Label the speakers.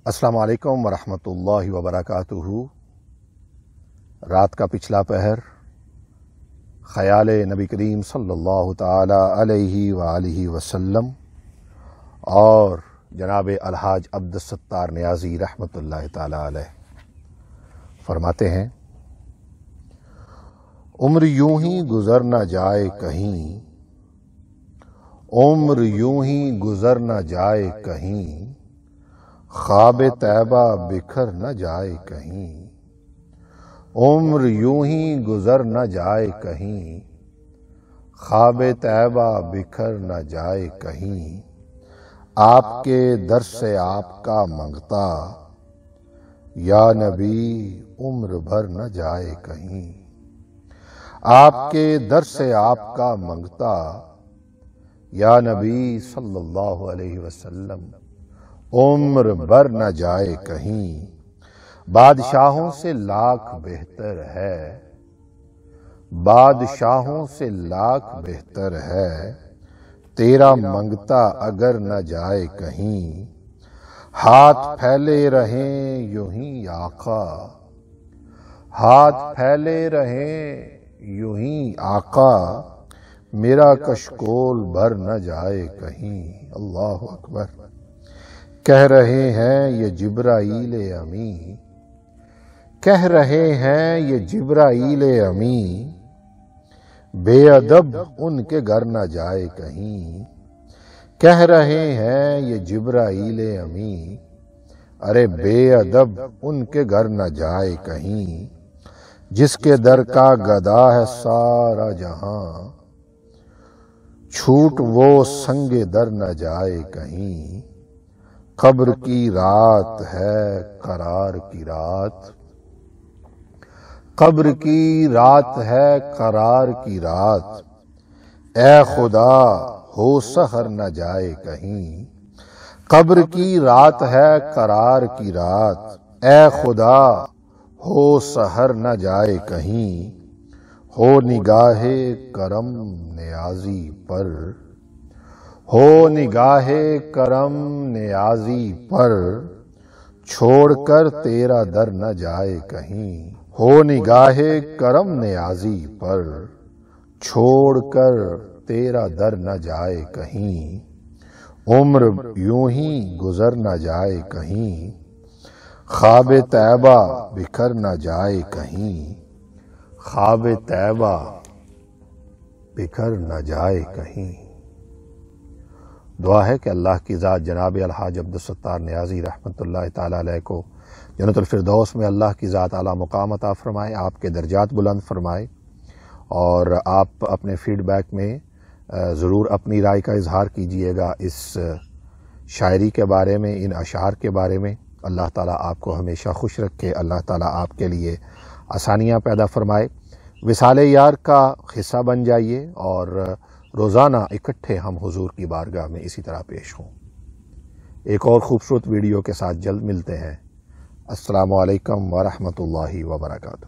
Speaker 1: السلام علیکم ورحمۃ اللہ وبرکاتہ۔ رات کا پچھلا پہر، خیال نبی کریم صلی اللہ تعالی علیہ وآلہ وسلم اور جناب الحاج عبدالستار نیازی رحمۃ اللہ تعالی علیہ فرماتے ہیں، عمر یوں ہی گزر نہ جائے کہیں، عمر یوں ہی گزر نہ جائے کہیں، خواب طیبہ بکھر نہ جائے کہیں، عمر یوں ہی گزر نہ جائے کہیں، خواب طیبہ بکھر نہ جائے کہیں، آپ کے در سے آپ کا منگتا، یا نبی عمر بھر نہ جائے کہیں، آپ کے در سے آپ کا منگتا، یا نبی صلی اللہ علیہ وسلم عمر بھر نہ جائے کہیں، بادشاہوں سے لاکھ بہتر ہے، بادشاہوں سے لاکھ بہتر ہے، تیرا منگتا اگر نہ جائے کہیں، ہاتھ پھیلے رہیں یوں ہی آقا، ہاتھ پھیلے رہیں یوں ہی آقا، میرا کشکول بھر نہ جائے کہیں۔ اللہ اکبر۔ کہہ رہے ہیں یہ جبرائیل امی، کہہ رہے ہیں یہ جبرائیل امی، بے ادب ان کے گھر نہ جائے کہیں، کہہ رہے ہیں یہ جبرائیل امی، ارے بے ادب ان کے گھر نہ جائے کہیں، جس کے در کا گدا ہے سارا جہاں، چھوٹ وہ سنگ در نہ جائے کہیں، قبر کی رات ہے قرار کی رات، قبر کی رات ہے قرار کی رات، اے خدا ہو سحر نہ جائے کہیں، قبر کی رات ہے قرار کی رات، اے خدا ہو سحر نہ جائے کہیں، ہو نگاہ کرم نیازی پر، ہو نگاہ کرم نیازی پر، چھوڑ کر تیرا در نہ جائے کہیں، ہو نگاہ کرم نیازی پر، چھوڑ کر تیرا در نہ جائے کہیں، عمر یوں ہی گزر نہ جائے کہیں، خواب طیبہ بکھر نہ جائے کہیں، خواب طیبہ بکھر نہ جائے کہیں۔ دعا ہے کہ اللہ کی ذات جناب الحاج عبدالستار نیازی رحمۃ اللہ تعالی علیہ کو جنت الفردوس میں اللہ کی ذات اعلیٰ مقام عطا فرمائے، آپ کے درجات بلند فرمائے، اور آپ اپنے فیڈ بیک میں ضرور اپنی رائے کا اظہار کیجئے گا اس شاعری کے بارے میں، ان اشعار کے بارے میں۔ اللہ تعالیٰ آپ کو ہمیشہ خوش رکھے، اللہ تعالیٰ آپ کے لیے آسانیاں پیدا فرمائے۔ وصال یار کا حصہ بن جائیے اور روزانہ اکٹھے ہم حضور کی بارگاہ میں اسی طرح پیش ہوں۔ ایک اور خوبصورت ویڈیو کے ساتھ جلد ملتے ہیں۔ السلام علیکم ورحمۃ اللہ وبرکاتہ۔